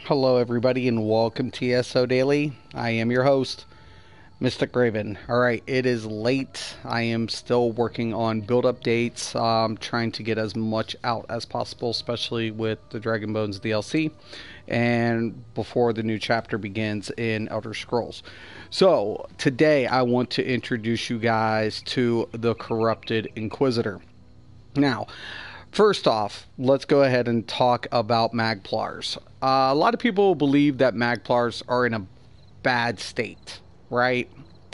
Hello everybody and welcome to ESO Daily. I am your host, Mystic Raven. Alright, it is late. I am still working on build updates, trying to get as much out as possible, especially with the Dragon Bones DLC, and before the new chapter begins in Elder Scrolls. So, today I want to introduce you guys to the Corrupted Inquisitor. Now, first off, let's go ahead and talk about Magplars. A lot of people believe that Magplars are in a bad state, right?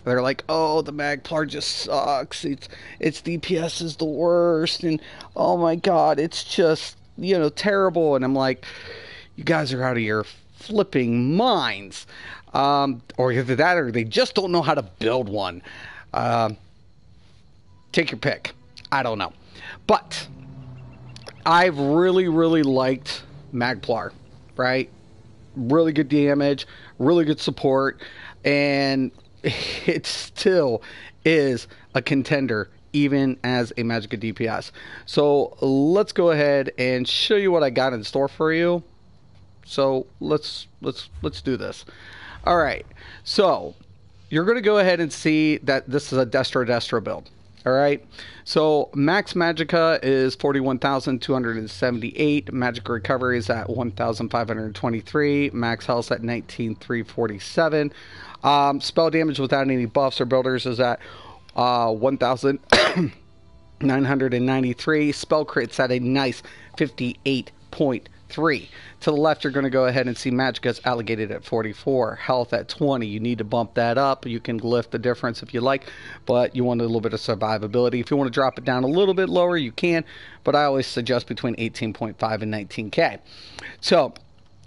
They're like, oh, the Magplar just sucks. Its DPS is the worst, and oh my god, it's just, terrible. And I'm like, you guys are out of your flipping minds. Or either that or they just don't know how to build one. Take your pick. I don't know. But I've really liked Magplar, right? Really good damage, really good support, and it still is a contender even as a Magicka DPS. So let's go ahead and show you what I got in store for you. So let's do this. All right. So you're going to go ahead and see that this is a Destro build. All right, so max Magicka is 41,278. Magic recovery is at 1,523. Max health at 19,347. Spell damage without any buffs or builders is at 1,993. Spell crits at a nice 58.3. To the left, you're going to go ahead and see Magicka's allocated at 44, health at 20. You need to bump that up. You can lift the difference if you like, but you want a little bit of survivability. If you want to drop it down a little bit lower, you can, but I always suggest between 18.5 and 19k. So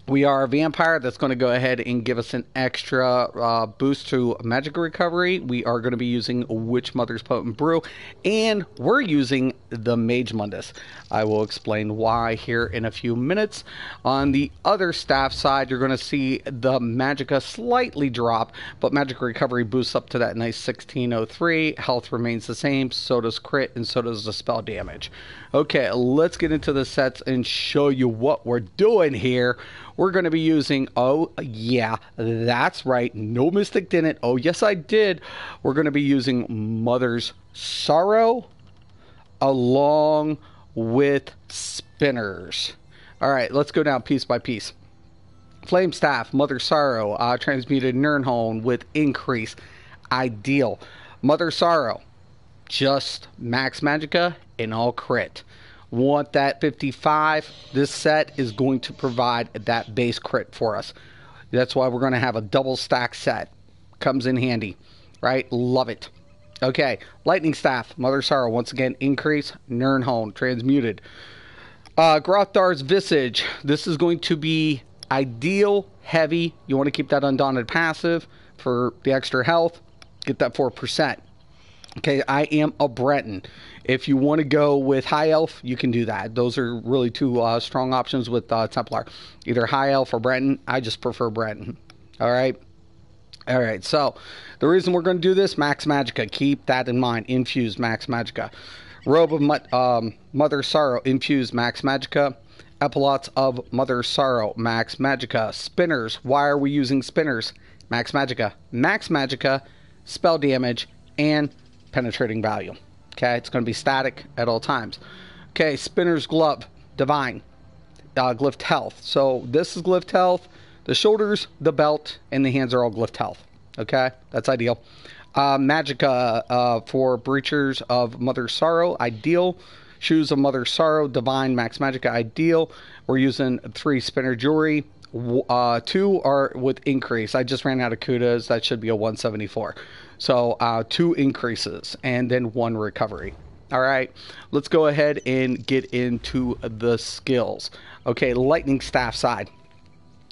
we are a vampire that's going to go ahead and give us an extra boost to Magicka recovery. We are going to be using Witch Mother's Potent Brew, and we're using the Mage Mundus. I will explain why here in a few minutes. On the other staff side, you're going to see the Magicka slightly drop, but Magicka recovery boosts up to that nice 1603. Health remains the same, so does crit, and so does the spell damage. Okay, let's get into the sets and show you what we're doing here. We're going to be using, oh yeah, that's right, no Mystic didn't. Oh yes, I did. We're going to be using Mother's Sorrow along with Spinners. All right, let's go down piece by piece. Flame Staff, Mother's Sorrow, transmuted Nirnholm with increase, ideal. Mother's Sorrow, just max Magicka and all crit. Want that 55? This set is going to provide that base crit for us. That's why we're going to have a double stack set. Comes in handy, right? Love it. Okay, Lightning Staff, Mother Sorrow, once again, increase, Nirnholm, transmuted. Grothar's Visage, this is going to be ideal, heavy. You want to keep that Undaunted passive for the extra health. Get that 4%. Okay, I am a Breton. If you want to go with High Elf, you can do that. Those are really two strong options with Templar. Either High Elf or Breton. I just prefer Breton. All right. All right, so the reason we're going to do this, max Magicka. Keep that in mind. Infused max Magicka. Robe of Mother Sorrow, infused max Magicka. Epaulets of Mother Sorrow, max Magicka. Spinners, why are we using Spinners? Max Magicka. Max Magicka, spell damage, and penetrating value. Okay, it's going to be static at all times. Okay, Spinner's Glove, Divine, Glyphed Health. So this is Glyphed Health. The shoulders, the belt, and the hands are all Glyphed Health. Okay, that's ideal. Magicka for Breachers of Mother Sorrow, ideal. Shoes of Mother Sorrow, Divine, max Magicka, ideal. We're using 3 Spinner Jewelry. 2 are with increase. I just ran out of kudas. That should be a 174. So 2 increases and then 1 recovery. All right, let's go ahead and get into the skills. Okay, Lightning Staff side.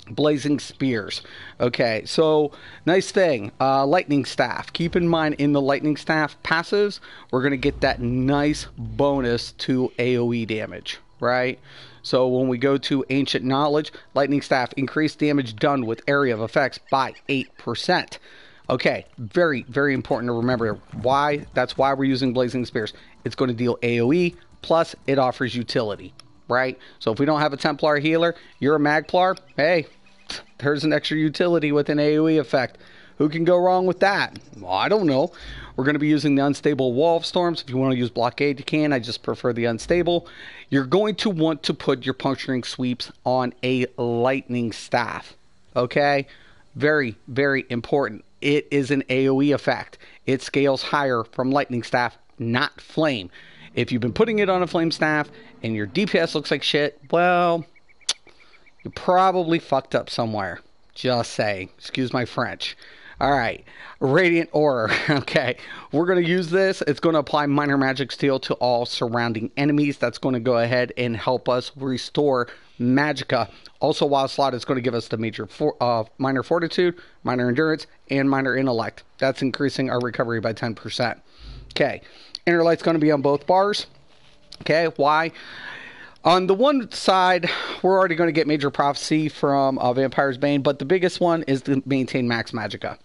Blazing Spears. Okay, so nice thing. Lightning Staff. Keep in mind in the Lightning Staff passives, we're going to get that nice bonus to AoE damage, right? So when we go to Ancient Knowledge, Lightning Staff, increased damage done with area of effects by 8%. Okay, very important to remember why. That's why we're using Blazing Spears. It's going to deal AoE, plus it offers utility, right? So if we don't have a Templar healer, you're a Magplar, hey, There's an extra utility with an AoE effect. Who can go wrong with that? Well, I don't know. We're going to be using the Unstable Wall of Storms. If you want to use Blockade, you can. I just prefer the Unstable. You're going to want to put your Puncturing Sweeps on a Lightning Staff. Okay? Very, very important. It is an AoE effect. It scales higher from Lightning Staff, not Flame. If you've been putting it on a Flame Staff and your DPS looks like shit, well, you probably fucked up somewhere. Just saying. Excuse my French. Alright, Radiant Aura. Okay, we're going to use this. It's going to apply Minor Magic Steel to all surrounding enemies. That's going to go ahead and help us restore Magicka. Also, while slot, it's going to give us the Minor Fortitude, Minor Endurance, and Minor Intellect. That's increasing our recovery by 10%. Okay, Inner Light's going to be on both bars. Okay, why? On the one side, we're already going to get Major Prophecy from Vampire's Bane, but the biggest one is to maintain Max Magicka.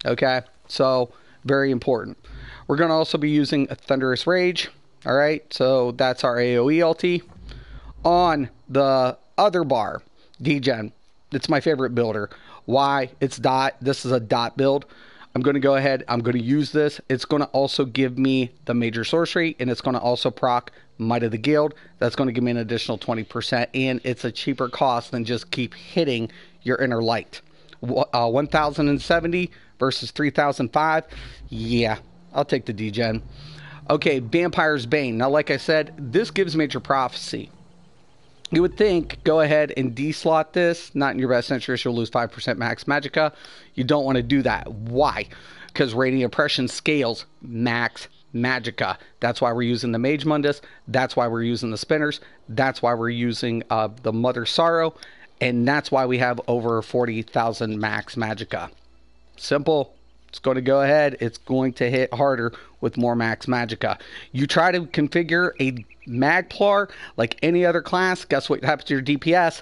Okay, so very important. We're going to also be using a Thunderous Rage. All right, so that's our AoE ulti. On the other bar, Degen, it's my favorite builder. Why? It's dot. This is a dot build. I'm going to go ahead. I'm going to use this. It's going to also give me the Major Sorcery, and it's going to also proc Might of the Guild. That's going to give me an additional 20%, and it's a cheaper cost than just keep hitting your Inner Light. 1,070 versus 3,005. Yeah, I'll take the Degen. Okay, Vampire's Bane. Now, like I said, this gives Major Prophecy. You would think, go ahead and deslot this. Not in your best interest. You'll lose 5% max Magicka. You don't want to do that. Why? Because Radiant Oppression scales max Magicka. That's why we're using the Mage Mundus. That's why we're using the Spinners. That's why we're using the Mother Sorrow. And that's why we have over 40,000 max Magicka. Simple. It's going to go ahead. It's going to hit harder with more max Magicka. You try to configure a Magplar like any other class. Guess what happens to your DPS?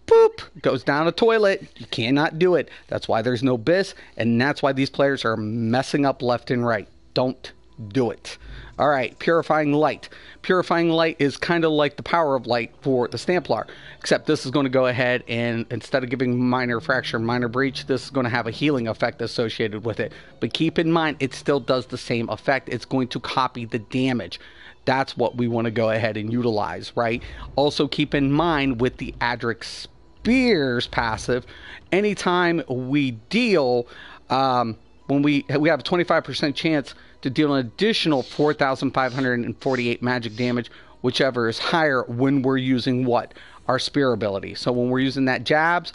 Boop! Goes down a toilet. You cannot do it. That's why there's no BIS. And that's why these players are messing up left and right. Don't do it. Alright, Purifying Light. Purifying Light is kind of like the Power of Light for the Templar, except this is going to go ahead and instead of giving Minor Fracture, Minor Breach, this is going to have a healing effect associated with it. But keep in mind, it still does the same effect. It's going to copy the damage. That's what we want to go ahead and utilize, right? Also keep in mind with the Adric Spears passive, anytime we deal, when we have a 25% chance to deal an additional 4,548 magic damage, whichever is higher when we're using what? Our Spear ability. So when we're using that Jabs,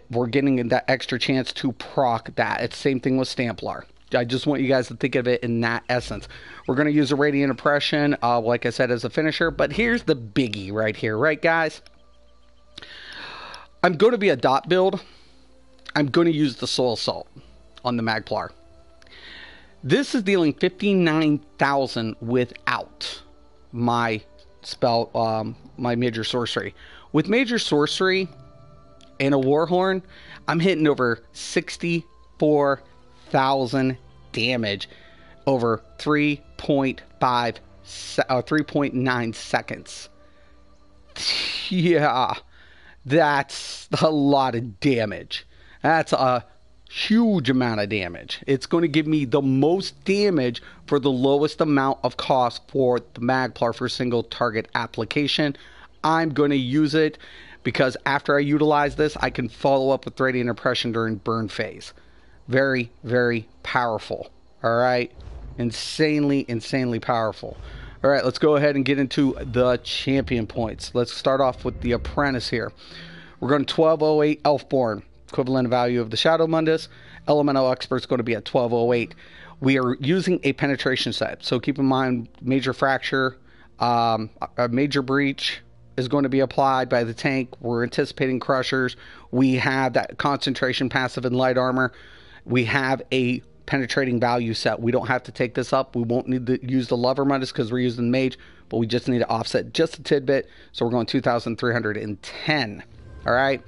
we're getting that extra chance to proc that. It's the same thing with Templar. I just want you guys to think of it in that essence. We're going to use a Radiant Oppression, like I said, as a finisher. But here's the biggie right here, right, guys? I'm going to be a dot build. I'm going to use the Soul Assault on the Magplar. This is dealing 59,000 without my spell, my Major Sorcery. With Major Sorcery and a Warhorn, I'm hitting over 64,000 damage over 3.9 seconds. Yeah, that's a lot of damage. That's a huge amount of damage. It's going to give me the most damage for the lowest amount of cost for the Magplar for single target application. I'm going to use it because after I utilize this, I can follow up with Radiant Oppression during burn phase. Very, very powerful. All right. Insanely, insanely powerful. All right, let's go ahead and get into the champion points. Let's start off with the Apprentice here. We're going 1208 Elfborn. Equivalent value of the Shadow Mundus. Elemental Expert's going to be at 1208. We are using a penetration set, so keep in mind Major Fracture, a Major Breach is going to be applied by the tank. We're anticipating Crushers. We have that concentration passive in light armor. We have a penetrating value set. We don't have to take this up. We won't need to use the Lover Mundus because we're using Mage, but we just need to offset just a tidbit. So we're going 2,310. All right.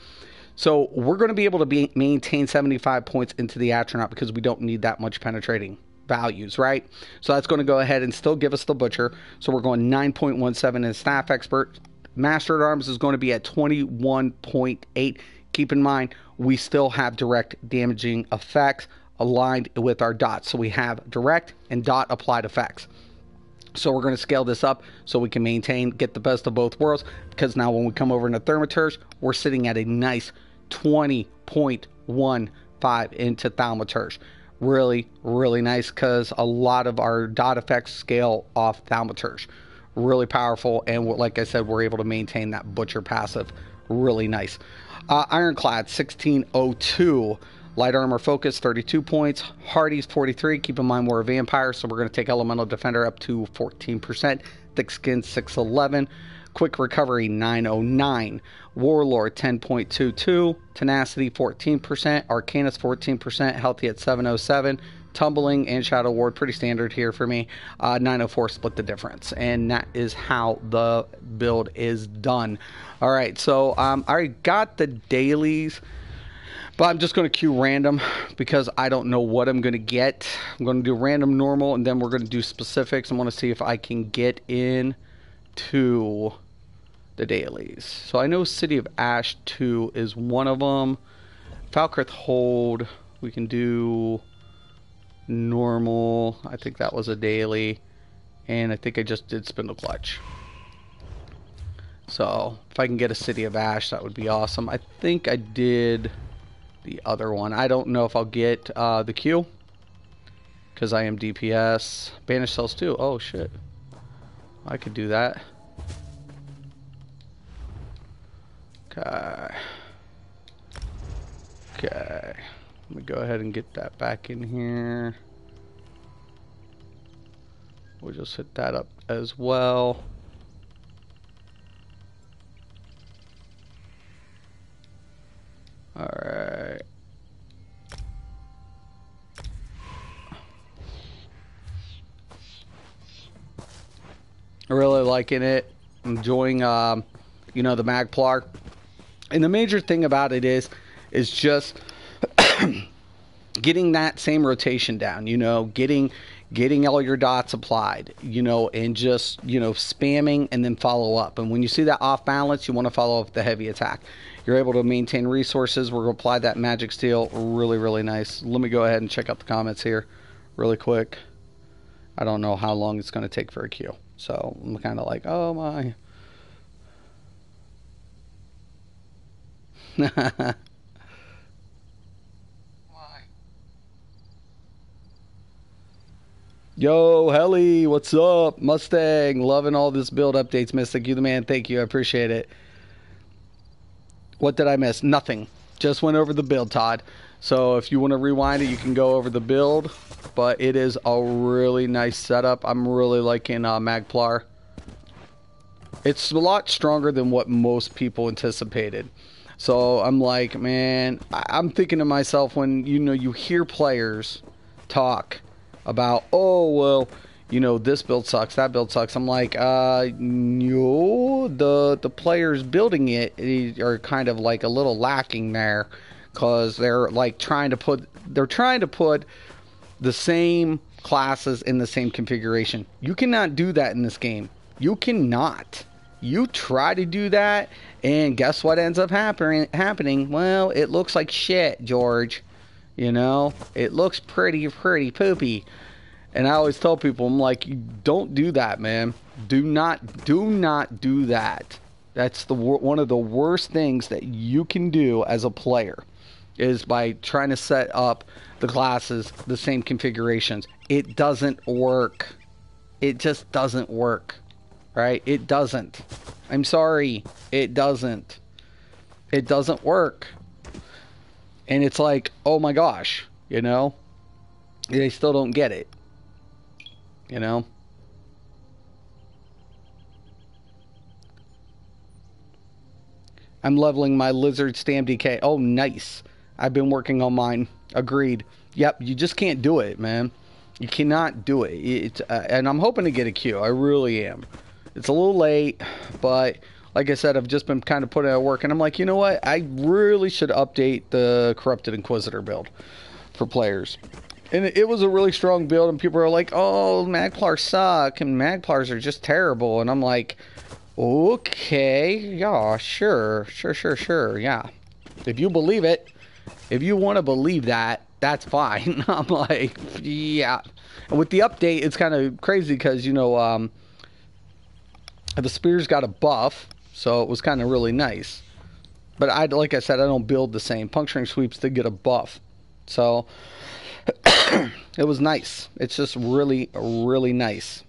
So we're going to be able to maintain 75 points into the Astronaut because we don't need that much penetrating values, right? So that's going to go ahead and still give us the Butcher. So we're going 9.17 in Staff Expert. Master at Arms is going to be at 21.8, keep in mind, we still have direct damaging effects aligned with our dots. So we have direct and dot applied effects. So we're going to scale this up so we can maintain, get the best of both worlds, because now when we come over into Thaumaturge, we're sitting at a nice 20.15 into Thaumaturge. Really, really nice, because a lot of our dot effects scale off Thaumaturge. Really powerful, and like I said, we're able to maintain that Butcher passive. Really nice. Ironclad, 1602. Light armor focus, 32 points. Hardy's 43. Keep in mind we're a vampire, so we're going to take Elemental Defender up to 14%. Thick skin, 611. Quick recovery, 909. Warlord, 10.22. Tenacity, 14%. Arcanus, 14%. Healthy at 707. Tumbling and Shadow Ward, pretty standard here for me. 904 split the difference. And that is how the build is done. All right, so I already got the dailies, but I'm just going to queue random because I don't know what I'm going to get. I'm going to do random normal, and then we're going to do specifics. I want to see if I can get into the dailies. So I know City of Ash 2 is one of them. Falkirth Hold, we can do normal. I think that was a daily. And I think I just did Spindle Clutch. So if I can get a City of Ash, that would be awesome. I think I did the other one. I don't know if I'll get the Q, because I am DPS. Banish Cells too. Oh shit, I could do that. Okay. Okay. Let me go ahead and get that back in here. We'll just hit that up as well. Alright. Really liking it. Enjoying, you know, the Magplar. And the major thing about it is just getting that same rotation down, you know, getting all your dots applied, you know, and just, you know, spamming and then follow up. And when you see that off balance, you want to follow up with the heavy attack. You're able to maintain resources. We're going to apply that magic steel. Really, really nice. Let me go ahead and check out the comments here really quick. I don't know how long it's going to take for a queue. So I'm kind of like, oh my. Yo, Helly, what's up? Mustang, loving all this build updates, Mystic. You the man, thank you, I appreciate it. What did I miss? Nothing. Just went over the build, Todd. So if you want to rewind it, you can go over the build. But it is a really nice setup. I'm really liking Magplar. It's a lot stronger than what most people anticipated. So I'm like, man, I'm thinking to myself when, you know, you hear players talk about, oh, well, you know, this build sucks, that build sucks. I'm like, no, the players building it are kind of like a little lacking there, because they're like trying to put the same classes in the same configuration. You cannot do that in this game. You cannot. You try to do that, and guess what ends up happening? Well, it looks like shit, George. You know, it looks pretty poopy. And I always tell people, I'm like, don't do that, man. Do not do that. That's one of the worst things that you can do as a player, is by trying to set up the classes the same configurations. It doesn't work. It just doesn't work, right? It doesn't. I'm sorry, it doesn't. It doesn't work. And it's like, oh my gosh, you know, they still don't get it, you know. I'm leveling my lizard stam DK. Oh, nice. I've been working on mine. Agreed. Yep, you just can't do it, man. You cannot do it. And I'm hoping to get a Q. I really am. It's a little late, but like I said, I've just been kind of putting out work, and I'm like, you know what? I really should update the Corrupted Inquisitor build for players. And it was a really strong build, and people are like, oh, Magplars suck, and Magplars are just terrible. And I'm like, okay, yeah, sure, yeah. If you believe it, if you want to believe that, that's fine. I'm like, yeah. And with the update, it's kind of crazy because, you know, the spears got a buff, so it was kind of really nice. But like I said, I don't build the same. Puncturing sweeps did get a buff, so it was nice. It's just really, really nice.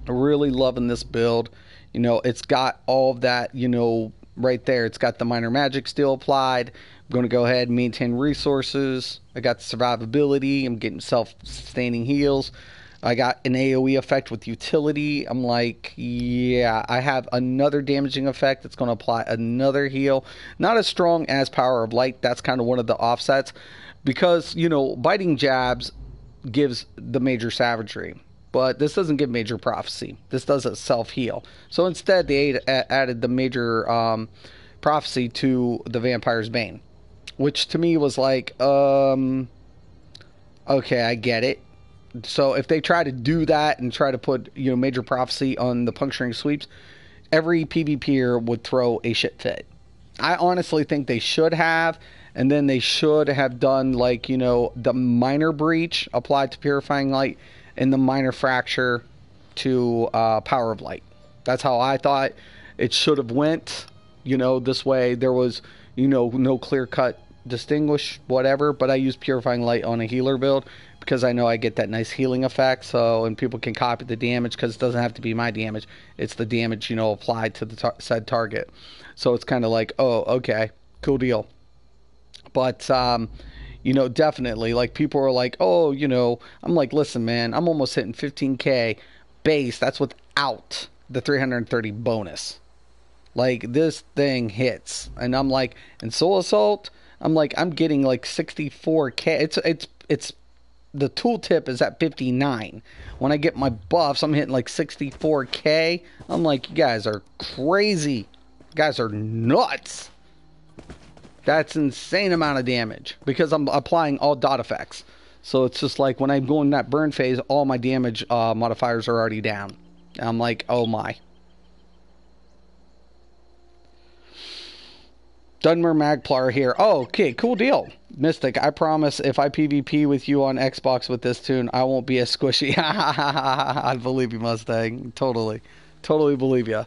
Really loving this build. You know, it's got all of that, you know, right there. It's got the minor magic still applied. I'm going to go ahead and maintain resources. I got the survivability. I'm getting self-sustaining heals. I got an AoE effect with utility. I'm like, yeah, I have another damaging effect that's going to apply another heal. Not as strong as Power of Light. That's kind of one of the offsets. Because, you know, biting jabs gives the major savagery. But this doesn't give major prophecy. This does a self-heal. So instead, they added the major prophecy to the Vampire's Bane. Which to me was like, okay, I get it. So if they try to do that and try to put, you know, major prophecy on the puncturing sweeps, every PvPer would throw a shit fit. I honestly think they should have, and then they should have done, like, you know, the minor breach applied to purifying light and the minor fracture to power of light. That's how I thought it should have went. You know, this way there was, you know, no clear cut distinguish whatever, but I use purifying light on a healer build because I know I get that nice healing effect. So, and people can copy the damage because it doesn't have to be my damage. It's the damage, you know, applied to the said target. So it's kind of like, oh, okay, cool deal. But, you know, definitely, like, people are like, oh, you know, I'm like, listen, man, I'm almost hitting 15k base. That's without the 330 bonus. Like, this thing hits. And I'm like, in Soul Assault, I'm like, I'm getting like 64k. It's the tooltip is at 59. When I get my buffs, I'm hitting like 64k. I'm like, you guys are crazy. You guys are nuts. That's insane amount of damage because I'm applying all dot effects. So it's just like when I go in that burn phase, all my damage modifiers are already down. I'm like, oh my. Dunmer Magplar here. Oh, okay, cool deal. Mystic, I promise if I PvP with you on Xbox with this tune, I won't be as squishy. I believe you, Mustang. Totally. Totally believe you.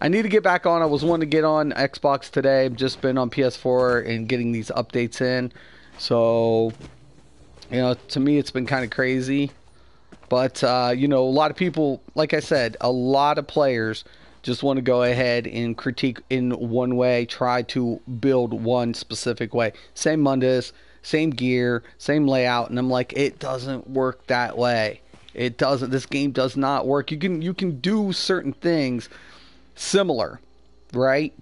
I need to get back on. I was wanting to get on Xbox today. I've just been on PS4 and getting these updates in. So, you know, to me it's been kind of crazy. But, you know, a lot of people, like I said, a lot of players just want to go ahead and critique in one way, try to build one specific way. Same Mundus, same gear, same layout, and I'm like, it doesn't work that way. It doesn't. This game does not work. You can do certain things similar, right?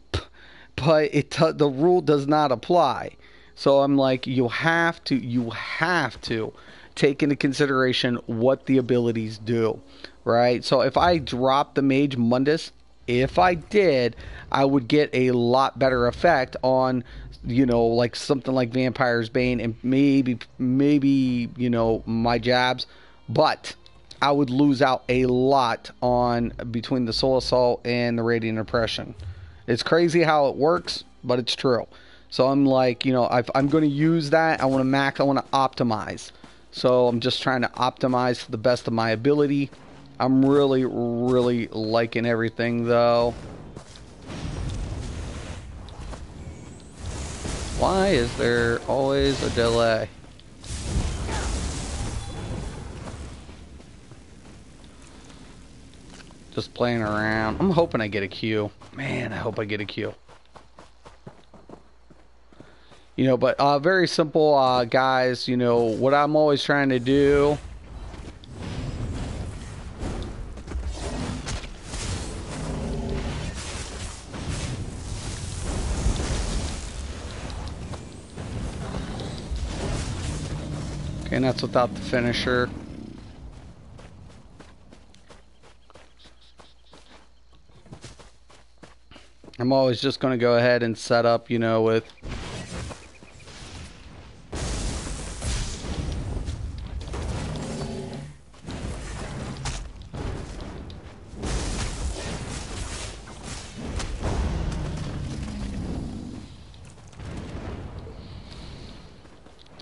But the rule does not apply. So I'm like, you have to take into consideration what the abilities do, right? So if I drop the Mage Mundus, if I did, I would get a lot better effect on, you know, like something like Vampire's Bane and maybe, you know, my jabs. But I would lose out a lot on between the Soul Assault and the Radiant Oppression. It's crazy how it works, but it's true. So I'm like, you know, I'm going to use that. I want to max. I want to optimize. So I'm just trying to optimize to the best of my ability. I'm really, really liking everything, though. Why is there always a delay? Just playing around. I'm hoping I get a Q. Man, I hope I get a Q. You know, but very simple, guys. You know, what I'm always trying to do... Okay, and that's without the finisher. I'm always just going to go ahead and set up, you know, with...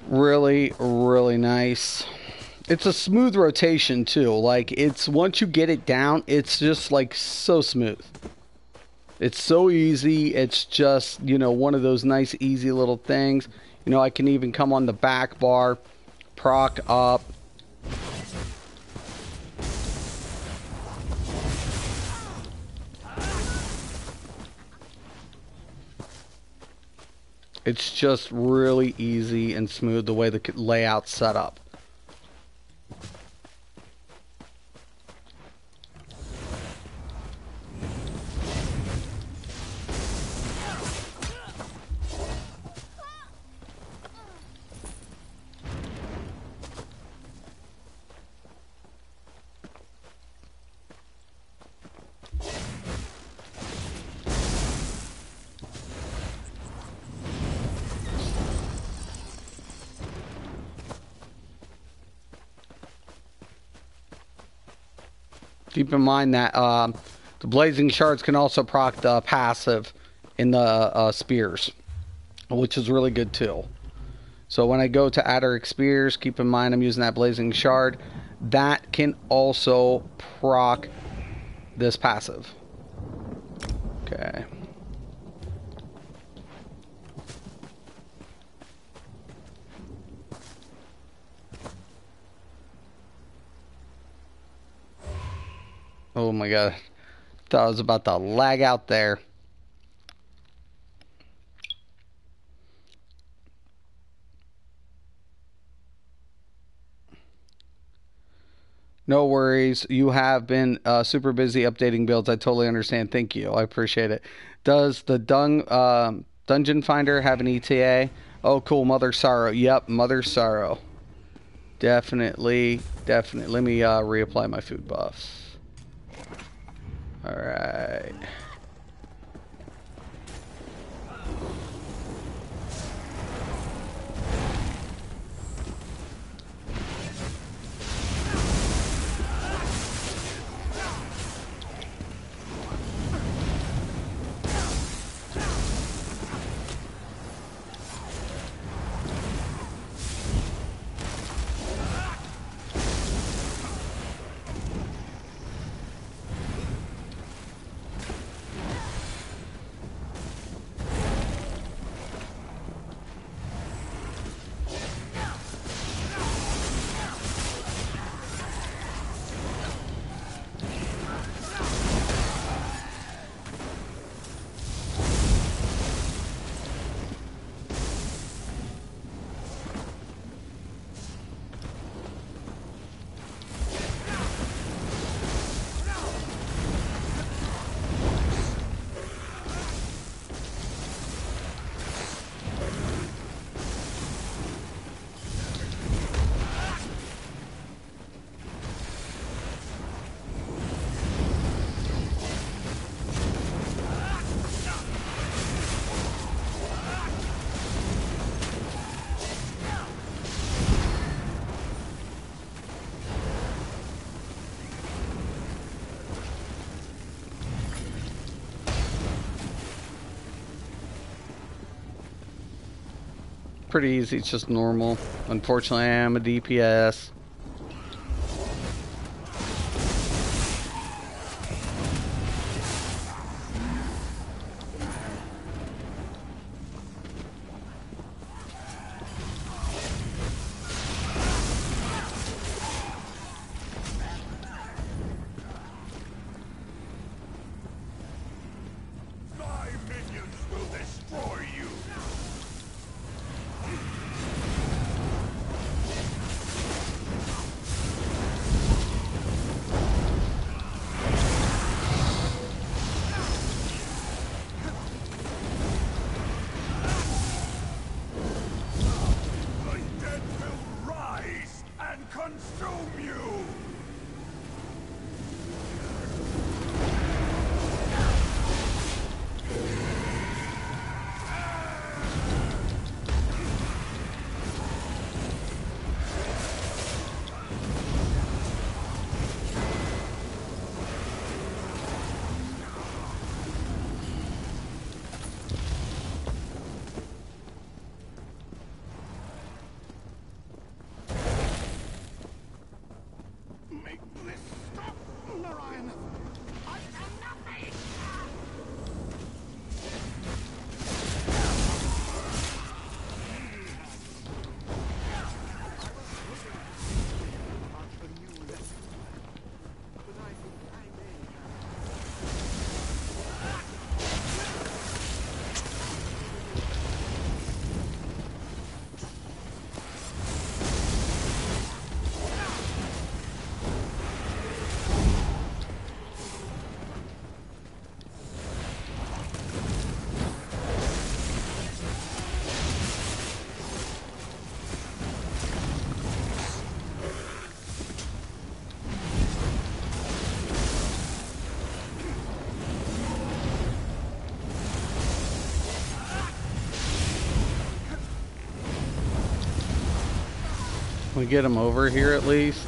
Really, really nice. It's a smooth rotation too. Like, it's once you get it down, it's just like so smooth. It's so easy. It's just, you know, one of those nice easy little things. You know, I can even come on the back bar, proc up. It's just really easy and smooth the way the layout's set up. Keep in mind that the blazing shards can also proc the passive in the spears, which is really good too. So when I go to Aderic spears, keep in mind I'm using that blazing shard. That can also proc this passive. Okay. Oh my god. Thought I was about to lag out there. No worries. You have been super busy updating builds. I totally understand. Thank you. I appreciate it. Does the Dungeon Finder have an ETA? Oh, cool. Mother Sorrow. Yep, Mother Sorrow. Definitely. Let me reapply my food buffs. Alright. Pretty easy, it's just normal. Unfortunately, I am a DPS. Can we get him over here at least?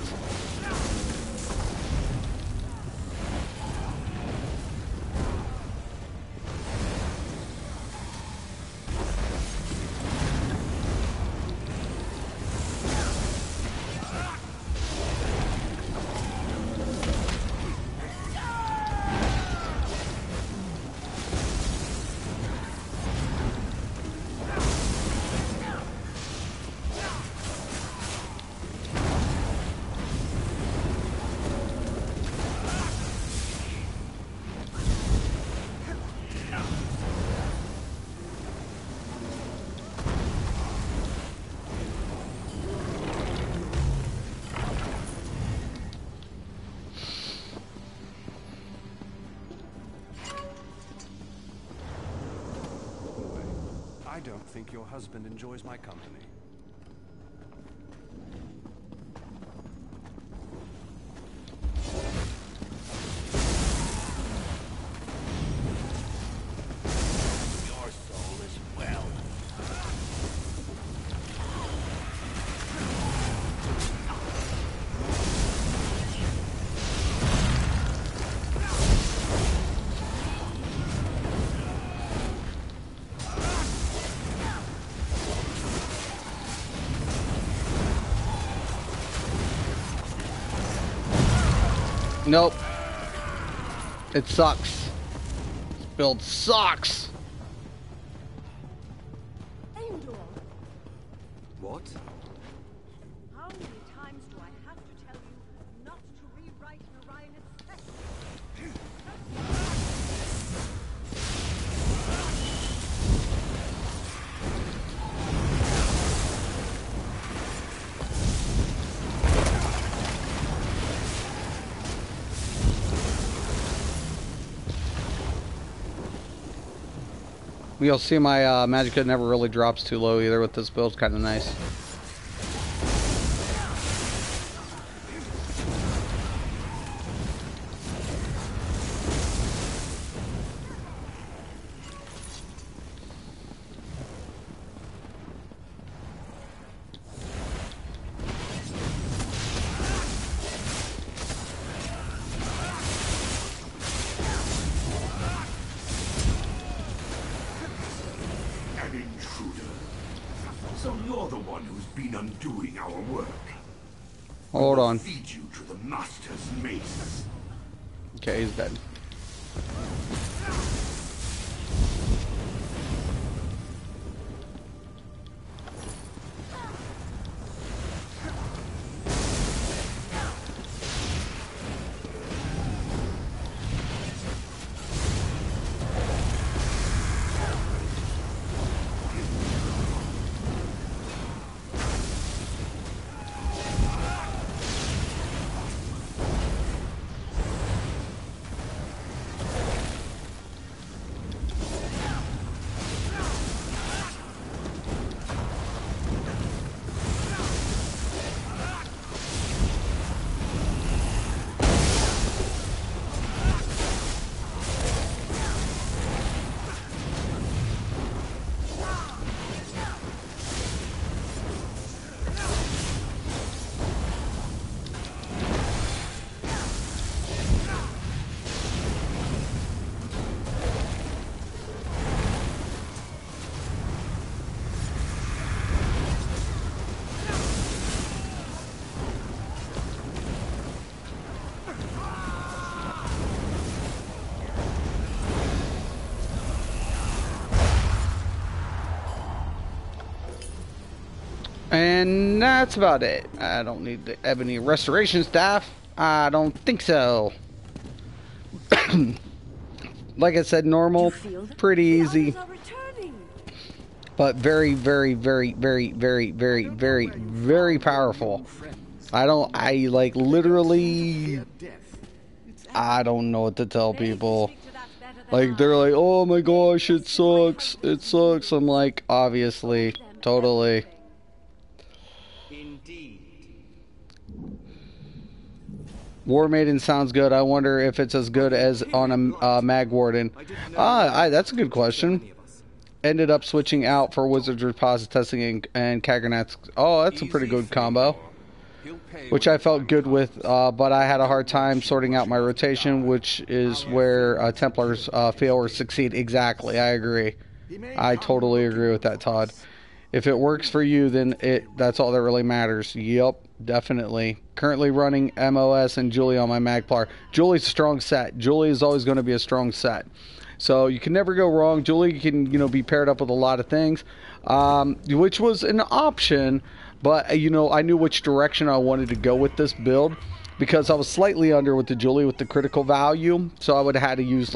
I don't think your husband enjoys my company. Your soul is well. Nope. It sucks. This build sucks. What? How many times do I have to tell you not to rewrite Orion's text? You'll see my Magicka never really drops too low either with this build. Kind of nice. So you're the one who's been undoing our work. Hold on. Feed you to the master's mace. Okay, he's dead. And that's about it. I don't need the ebony restoration staff. I don't think so. Like I said, normal, pretty easy. But very, very, very, very, very, very, very, very powerful. I like literally, I don't know what to tell people. Like, they're like, oh my gosh, it sucks. It sucks. I'm like, obviously, totally. War Maiden sounds good. I wonder if it's as good as on a Mag Warden. That's a good question. Ended up switching out for Wizard's Repository testing and Kagranats. Oh, that's a pretty good combo. which I felt good with, but I had a hard time sorting out my rotation, which is where Templars fail or succeed. Exactly, I agree. I totally agree with that, Todd. If it works for you, then that's all that really matters. Yep, definitely. Currently running MOS and Julie on my Magplar. Julie's a strong set. Julie is always going to be a strong set. So you can never go wrong. Julie can, be paired up with a lot of things, which was an option. But, I knew which direction I wanted to go with this build because I was slightly under with the Julie with the critical value. So I would have had to use,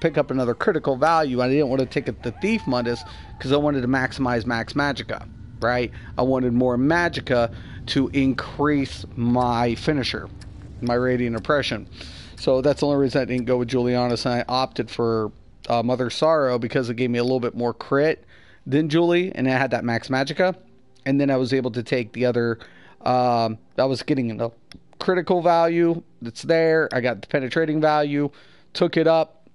pick up another critical value. I didn't want to take the Thief Mundus because I wanted to maximize Max Magicka, right? I wanted more Magicka to increase my finisher, my Radiant Oppression. So that's the only reason I didn't go with Julianus, and I opted for Mother Sorrow because it gave me a little bit more crit than Julie, and I had that Max Magicka. And then I was able to take the other, I was getting the critical value that's there. I got the penetrating value, took it up,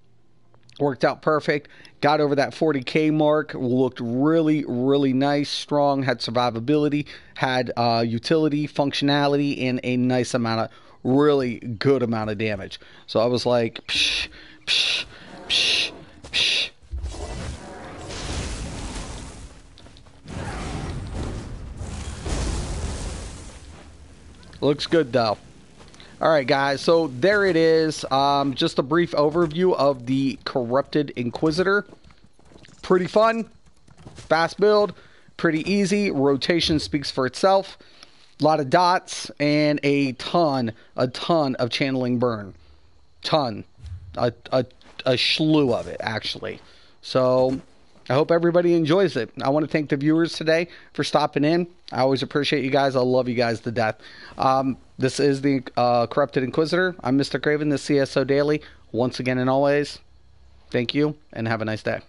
worked out perfect, got over that 40k mark, looked really, really nice, strong, had survivability, had utility, functionality, and a nice amount of, really good amount of damage. So I was like, psh, psh, psh, psh. Looks good though. Alright guys, so there it is. Just a brief overview of the Corrupted Inquisitor. Pretty fun, fast build, pretty easy. Rotation speaks for itself. A lot of dots and a ton of channeling burn. A slew of it actually. So I hope everybody enjoys it. I want to thank the viewers today for stopping in. I always appreciate you guys. I love you guys to death. This is the Corrupted Inquisitor. I'm Mr. Craven, the CSO Daily. Once again and always, thank you and have a nice day.